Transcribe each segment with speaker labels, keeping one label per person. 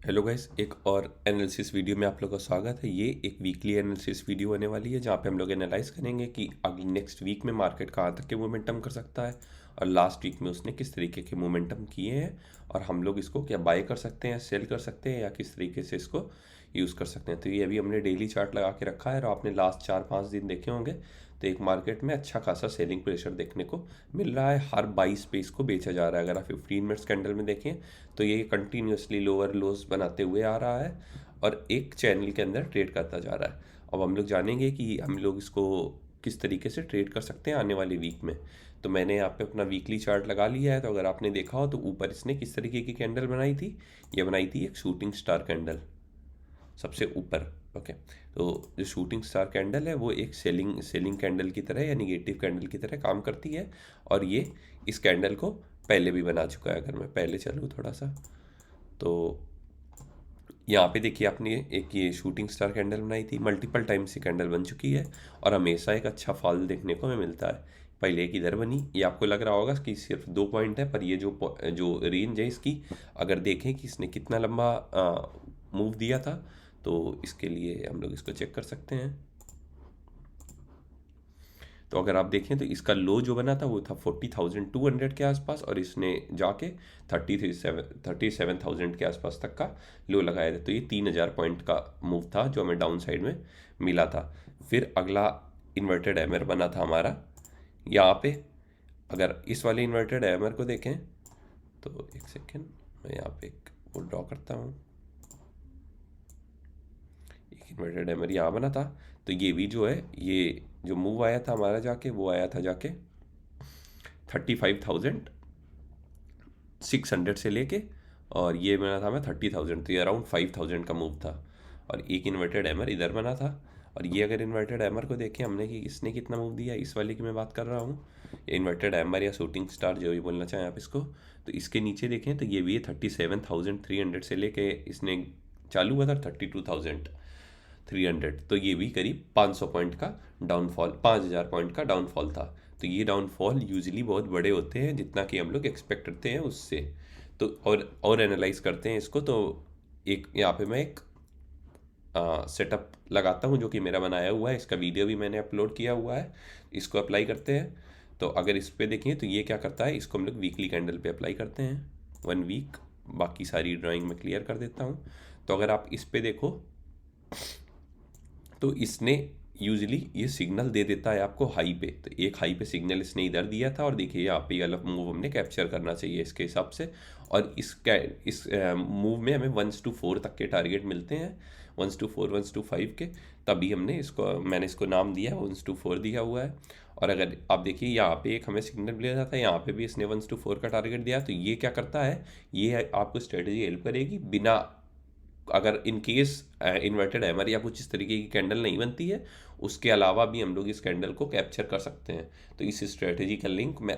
Speaker 1: Hello guys, एक और analysis video में आप लोगों का स्वागत है। ये एक वीकली एनालिसिस वीडियो होने वाली है जहाँ पे हम लोग एनालाइज करेंगे कि अगले नेक्स्ट वीक में मार्केट कहाँ तक के मोमेंटम कर सकता है और लास्ट वीक में उसने किस तरीके के मोमेंटम किए हैं और हम लोग इसको क्या बाय कर सकते हैं, सेल कर सकते हैं या किस तरीके से इसको यूज़ कर सकते हैं। तो ये अभी हमने डेली चार्ट लगा के रखा है और आपने लास्ट 4-5 दिन देखे होंगे तो एक मार्केट में अच्छा खासा सेलिंग प्रेशर देखने को मिल रहा है। हर 22 पे इसको बेचा जा रहा है। अगर आप 15 मिनट्स कैंडल में देखें तो ये कंटिन्यूसली लोअर लोज बनाते हुए आ रहा है और एक चैनल के अंदर ट्रेड करता जा रहा है। अब हम लोग जानेंगे कि हम लोग इसको किस तरीके से ट्रेड कर सकते हैं आने वाले वीक में। तो मैंने यहाँ पे अपना वीकली चार्ट लगा लिया है। तो अगर आपने देखा हो तो ऊपर इसने किस तरीके की कैंडल बनाई थी, ये बनाई थी एक शूटिंग स्टार कैंडल सबसे ऊपर। ओके, तो जो शूटिंग स्टार कैंडल है वो एक सेलिंग कैंडल की तरह या निगेटिव कैंडल की तरह काम करती है और ये इस कैंडल को पहले भी बना चुका है। अगर मैं पहले चलूँ थोड़ा सा तो यहाँ पे देखिए आपने एक ये शूटिंग स्टार कैंडल बनाई थी, मल्टीपल टाइम्स ये कैंडल बन चुकी है और हमेशा एक अच्छा फॉल देखने को हमें मिलता है। पहले एक इधर बनी, ये आपको लग रहा होगा कि सिर्फ 2 पॉइंट है, पर ये जो रेंज है इसकी अगर देखें कि इसने कितना लंबा मूव दिया था तो इसके लिए हम लोग इसको चेक कर सकते हैं। तो अगर आप देखें तो इसका लो जो बना था वो था 40,200 के आसपास और इसने जाके 37,000 के आसपास तक का लो लगाया था। तो ये 3,000 पॉइंट का मूव था जो हमें डाउन साइड में मिला था। फिर अगला इन्वर्टेड एमर बना था हमारा यहाँ पे। अगर इस वाले इन्वर्टेड एमर को देखें तो एक सेकेंड, मैं यहाँ पे एक वो ड्रॉ करता हूँ। एक इन्वर्टेड एमर यहाँ बना था तो ये भी जो है, ये जो मूव आया था हमारा जाके वो आया था जाके 35,600 से लेके और ये बना था मैं 30,000, तो ये अराउंड 5,000 का मूव था। और एक इन्वर्टेड एमर इधर बना था और ये अगर इन्वर्टेड एमर को देखें हमने कि इसने कितना मूव दिया, इस वाले की मैं बात कर रहा हूँ, ये इन्वर्टेड एमर या शूटिंग स्टार जो भी बोलना चाहें आप इसको। तो इसके नीचे देखें तो ये भी है 37,300 से लेके इसने चालू हुआ था 32,300, तो ये भी करीब 500 पॉइंट का डाउनफॉल, 5,000 पॉइंट का डाउनफॉल था। तो ये डाउनफॉल यूजुअली बहुत बड़े होते हैं जितना कि हम लोग एक्सपेक्ट करते हैं उससे। तो और एनालाइज करते हैं इसको। तो एक यहाँ पे मैं एक सेटअप लगाता हूँ जो कि मेरा बनाया हुआ है, इसका वीडियो भी मैंने अपलोड किया हुआ है। इसको अप्लाई करते हैं। तो अगर इस पर देखें तो ये क्या करता है, इसको हम लोग वीकली कैंडल पे अप्लाई करते हैं 1 वीक। बाकी सारी ड्राइंग में क्लियर कर देता हूँ। तो अगर आप इस पे देखो तो इसने यूजली ये सिग्नल दे देता है आपको हाई पे। तो एक हाई पे सिग्नल इसने इधर दिया था और देखिए यहाँ पे अलग मूव हमने कैप्चर करना चाहिए इसके हिसाब से। और इस मूव में हमें 1:4 तक के टारगेट मिलते हैं, 1:4 1:5 के। तभी मैंने इसको नाम दिया 1:4 दिया हुआ है। और अगर आप देखिए यहाँ पे एक हमें सिग्नल मिला जाता है, यहाँ पे भी इसने 1:4 का टारगेट दिया। तो ये क्या करता है, ये आपको स्ट्रेटेजी हेल्प करेगी बिना, अगर इन केस इन्वर्टेड हैमर या कुछ इस तरीके की कैंडल नहीं बनती है उसके अलावा भी हम लोग इस कैंडल को कैप्चर कर सकते हैं। तो इस स्ट्रेटजी का लिंक मैं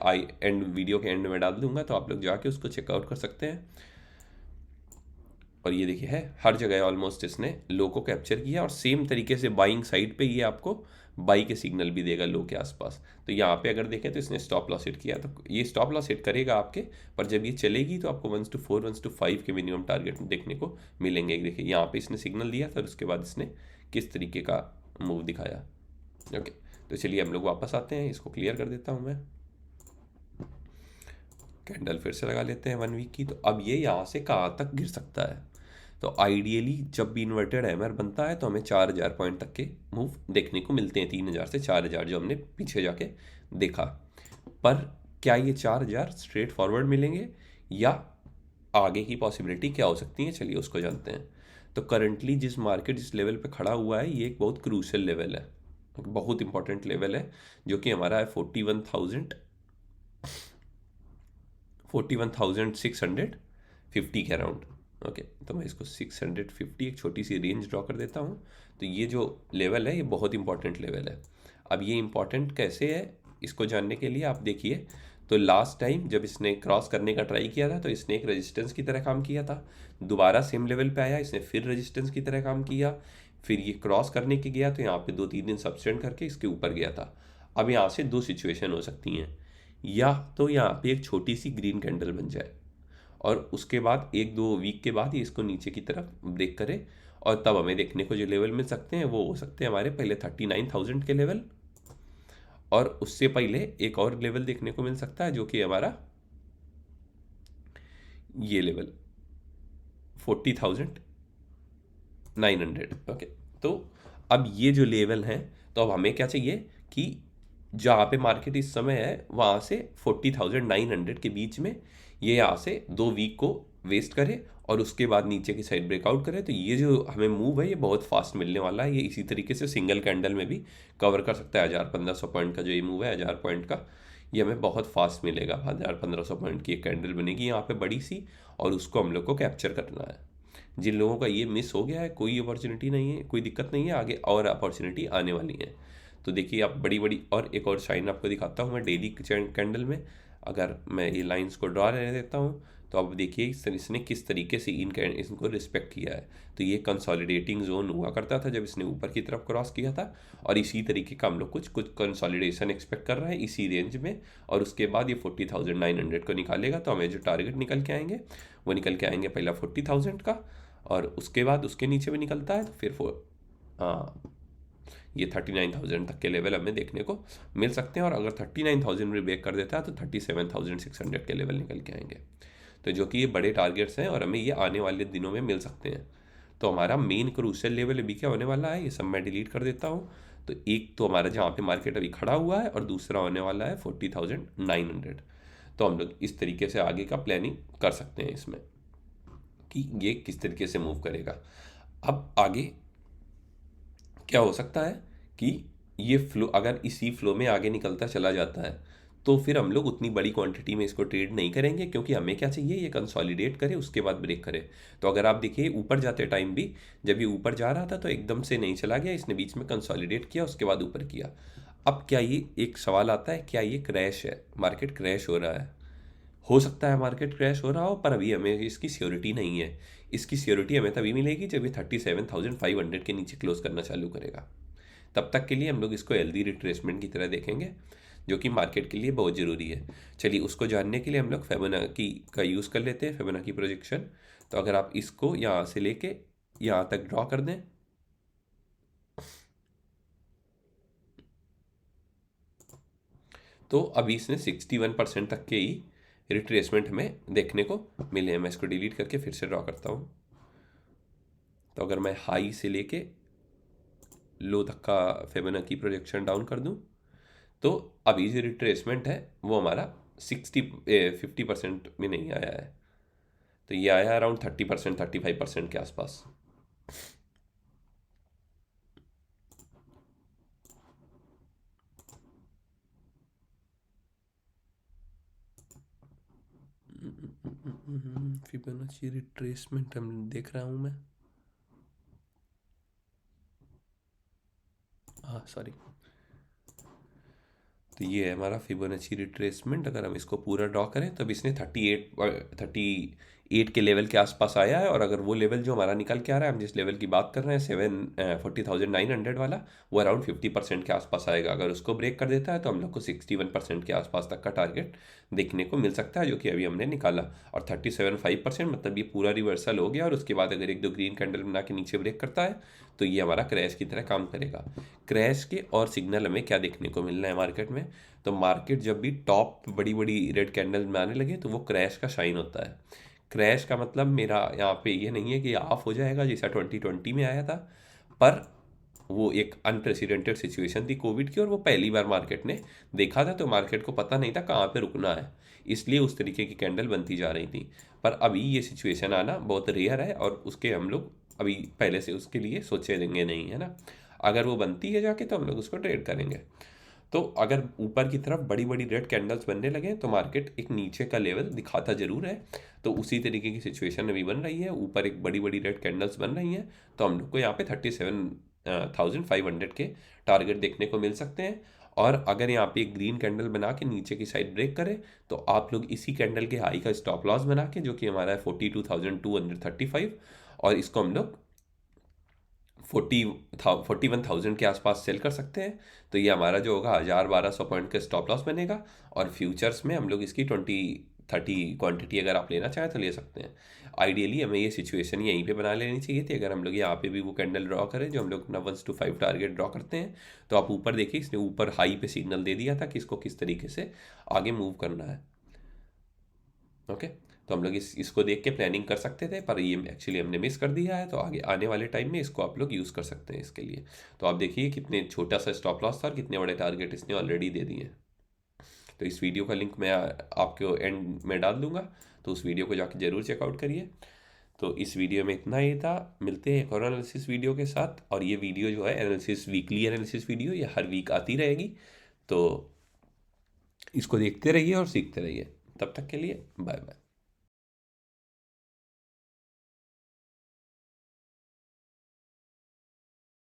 Speaker 1: वीडियो के एंड में डाल दूंगा, तो आप लोग जाके उसको चेकआउट कर सकते हैं। और ये देखिए है हर जगह ऑलमोस्ट इसने लो को कैप्चर किया और सेम तरीके से बाइंग साइड पे ये आपको बाई के सिग्नल भी देगा लो के आसपास। तो यहाँ पे अगर देखें तो इसने स्टॉप लॉस हिट किया, तो ये स्टॉप लॉस हिट करेगा आपके, पर जब ये चलेगी तो आपको 1:4 1:5 के मिनिमम टारगेट देखने को मिलेंगे। देखिए यहाँ पे इसने सिग्नल दिया था, उसके बाद इसने किस तरीके का मूव दिखाया। ओके, तो चलिए हम लोग वापस आते हैं, इसको क्लियर कर देता हूँ मैं। कैंडल फिर से लगा लेते हैं 1 वीक की। तो अब ये यहाँ से कहाँ तक गिर सकता है। तो आइडियली जब भी इन्वर्टेड हैमर बनता है तो हमें 4,000 पॉइंट तक के मूव देखने को मिलते हैं, 3,000 से 4,000 जो हमने पीछे जाके देखा। पर क्या ये 4,000 स्ट्रेट फॉरवर्ड मिलेंगे या आगे की पॉसिबिलिटी क्या हो सकती है, चलिए उसको जानते हैं। तो करंटली जिस मार्केट जिस लेवल पे खड़ा हुआ है ये एक बहुत क्रूशियल लेवल है, बहुत इंपॉर्टेंट लेवल है, जो कि हमारा है 41,650 के अराउंड। ओके, तो मैं इसको 650 एक छोटी सी रेंज ड्रॉ कर देता हूँ। तो ये जो लेवल है ये बहुत इंपॉर्टेंट लेवल है। अब ये इंपॉर्टेंट कैसे है इसको जानने के लिए आप देखिए, तो लास्ट टाइम जब इसने क्रॉस करने का ट्राई किया था तो इसने एक रेजिस्टेंस की तरह काम किया था, दोबारा सेम लेवल पे आया, इसने फिर रेजिस्टेंस की तरह काम किया, फिर ये क्रॉस करने के गया तो यहाँ पे 2-3 दिन सब्सटेंड करके इसके ऊपर गया था। अब यहाँ से दो सिचुएशन हो सकती हैं, या तो यहाँ पे एक छोटी सी ग्रीन कैंडल बन जाए और उसके बाद 1-2 वीक के बाद ये इसको नीचे की तरफ ब्रेक करे, और तब हमें देखने को जो लेवल मिल सकते हैं वो हो सकते हैं हमारे पहले 39,000 के लेवल, और उससे पहले एक और लेवल देखने को मिल सकता है जो कि हमारा ये लेवल 40,900। ओके, तो अब ये जो लेवल हैं, तो अब हमें क्या चाहिए कि जहाँ पे मार्केट इस समय है वहाँ से 40,900 के बीच में ये यहाँ से 2 वीक को वेस्ट करे और उसके बाद नीचे की साइड ब्रेकआउट करे। तो ये जो हमें मूव है ये बहुत फास्ट मिलने वाला है। ये इसी तरीके से सिंगल कैंडल में भी कवर कर सकता है 1,000-1,500 पॉइंट का जो ये मूव है 1,000 पॉइंट का, ये हमें बहुत फास्ट मिलेगा। 1,000-1,500 पॉइंट की एक कैंडल बनेगी यहाँ पे बड़ी सी, और उसको हम लोग को कैप्चर करना है। जिन लोगों का ये मिस हो गया है, कोई अपॉर्चुनिटी नहीं है, कोई दिक्कत नहीं है, आगे और अपॉर्चुनिटी आने वाली है। तो देखिए आप बड़ी बड़ी, और एक और साइन आपको दिखाता हूँ मैं डेली कैंडल में। अगर मैं ये लाइंस को ड्रा रहने देता हूँ तो अब देखिए इसने किस तरीके से इनको रिस्पेक्ट किया है। तो ये कंसोलिडेटिंग जोन हुआ करता था जब इसने ऊपर की तरफ क्रॉस किया था, और इसी तरीके का हम लोग कुछ कुछ कंसोलिडेशन एक्सपेक्ट कर रहे हैं इसी रेंज में। और उसके बाद ये 40,900 को निकालेगा, तो हमें जो टारगेट निकल के आएंगे वो निकल के आएंगे पहला 40,000 का, और उसके बाद उसके नीचे भी निकलता है तो फिर हाँ, ये 39,000 तक के लेवल हमें देखने को मिल सकते हैं। और अगर 39,000 भी ब्रेक कर देता है तो 37,600 के लेवल निकल के आएंगे। तो जो कि ये बड़े टारगेट्स हैं और हमें ये आने वाले दिनों में मिल सकते हैं। तो हमारा मेन क्रूशियल लेवल अभी क्या होने वाला है, ये सब मैं डिलीट कर देता हूँ। तो एक तो हमारा जहाँ पे मार्केट अभी खड़ा हुआ है, और दूसरा होने वाला है 40,900। तो हम लोग इस तरीके से आगे का प्लानिंग कर सकते हैं इसमें कि ये किस तरीके से मूव करेगा। अब आगे क्या हो सकता है कि ये फ्लो अगर इसी फ्लो में आगे निकलता चला जाता है तो फिर हम लोग उतनी बड़ी क्वांटिटी में इसको ट्रेड नहीं करेंगे, क्योंकि हमें क्या चाहिए, ये कंसोलिडेट करे उसके बाद ब्रेक करे। तो अगर आप देखिए ऊपर जाते टाइम भी, जब ये ऊपर जा रहा था तो एकदम से नहीं चला गया, इसने बीच में कंसोलिडेट किया उसके बाद ऊपर किया। अब क्या ये एक सवाल आता है, क्या ये क्रैश है, मार्केट क्रैश हो रहा है? हो सकता है मार्केट क्रैश हो रहा हो, पर अभी हमें इसकी श्योरिटी नहीं है। इसकी श्योरिटी हमें तभी मिलेगी जब ये 37,500 के नीचे क्लोज करना चालू करेगा। तब तक के लिए हम लोग इसको हेल्दी रिट्रेसमेंट की तरह देखेंगे, जो कि मार्केट के लिए बहुत ज़रूरी है। चलिए उसको जानने के लिए हम लोग फिबोनाची का यूज़ कर लेते हैं, फिबोनाची प्रोजेक्शन। तो अगर आप इसको यहाँ से लेके यहाँ तक ड्रॉ कर दें, तो अभी इसने 61% तक के ही रिट्रेसमेंट हमें देखने को मिले हैं। मैं इसको डिलीट करके फिर से ड्रॉ करता हूँ। तो अगर मैं हाई से लेके लो तक का फिबोनाची प्रोजेक्शन डाउन कर दूँ, तो अभी जो रिट्रेसमेंट है वो हमारा 50% में नहीं आया है। तो ये आया अराउंड 30%, 35% के आसपास। फिबोनाची रिट्रेसमेंट हम देख रहा हूँ मैं, हाँ सॉरी। तो ये है हमारा फिबोनाची रिट्रेसमेंट। अगर हम इसको पूरा ड्रॉ करें तो अब इसने 38 के लेवल के आसपास आया है। और अगर वो लेवल जो हमारा निकल के आ रहा है, हम जिस लेवल की बात कर रहे हैं 40,900 वाला, वो अराउंड 50% के आसपास आएगा। अगर उसको ब्रेक कर देता है तो हम लोग को 61% के आसपास तक का टारगेट देखने को मिल सकता है, जो कि अभी हमने निकाला। और 37.5% मतलब ये पूरा रिवर्सल हो गया, और उसके बाद अगर एक दो ग्रीन कैंडल बना के नीचे ब्रेक करता है तो ये हमारा क्रैश की तरह काम करेगा। क्रैश के और सिग्नल हमें क्या देखने को मिलना है मार्केट में, तो मार्केट जब भी टॉप बड़ी बड़ी रेड कैंडल में आने लगे तो वो क्रैश का साइन होता है। क्रैश का मतलब मेरा यहाँ पे ये नहीं है कि ऑफ हो जाएगा जैसा 2020 में आया था, पर वो एक अनप्रेसिडेंटेड सिचुएशन थी कोविड की, और वो पहली बार मार्केट ने देखा था, तो मार्केट को पता नहीं था कहाँ पे रुकना है, इसलिए उस तरीके की कैंडल बनती जा रही थी। पर अभी ये सिचुएशन आना बहुत रेयर है, और उसके हम लोग अभी पहले से उसके लिए सोचे देंगे नहीं, है ना। अगर वो बनती है जाके तो हम लोग उसको ट्रेड करेंगे। तो अगर ऊपर की तरफ बड़ी बड़ी रेड कैंडल्स बनने लगे तो मार्केट एक नीचे का लेवल दिखाता जरूर है। तो उसी तरीके की सिचुएशन अभी बन रही है, ऊपर एक बड़ी बड़ी रेड कैंडल्स बन रही हैं, तो हम लोग को यहाँ पे 37,500 के टारगेट देखने को मिल सकते हैं। और अगर यहाँ पे एक ग्रीन कैंडल बना के नीचे की साइड ब्रेक करे तो आप लोग इसी कैंडल के हाई का स्टॉप लॉस बना के, जो कि हमारा है 42,235, और इसको हम लोग 41,000 के आसपास सेल कर सकते हैं। तो ये हमारा जो होगा 1,000-1,200 पॉइंट का स्टॉप लॉस बनेगा। और फ्यूचर्स में हम लोग इसकी 30 क्वांटिटी अगर आप लेना चाहें तो ले सकते हैं। आइडियली हमें ये सिचुएशन यहीं पे बना लेनी चाहिए थी। अगर हम लोग यहाँ पे भी वो कैंडल ड्रॉ करें जो हम लोग अपना 1 to 5 टारगेट ड्रॉ करते हैं, तो आप ऊपर देखिए इसने ऊपर हाई पे सिग्नल दे दिया था कि इसको किस तरीके से आगे मूव करना है। ओके, तो हम लोग इसको देख के प्लानिंग कर सकते थे, पर ये एक्चुअली हमने मिस कर दिया है। तो आगे आने वाले टाइम में इसको आप लोग यूज़ कर सकते हैं इसके लिए। तो आप देखिए कितने छोटा सा स्टॉप लॉस था और कितने बड़े टारगेट इसने ऑलरेडी दे दिए हैं। तो इस वीडियो का लिंक मैं आपको एंड में डाल दूंगा, तो उस वीडियो को जाके ज़रूर चेकआउट करिए। तो इस वीडियो में इतना ही था। मिलते हैं एक और एनालिसिस वीडियो के साथ। और ये वीडियो जो है एनालिसिस, वीकली एनालिसिस वीडियो, ये हर वीक आती रहेगी। तो इसको देखते रहिए और सीखते रहिए। तब तक के लिए बाय बाय।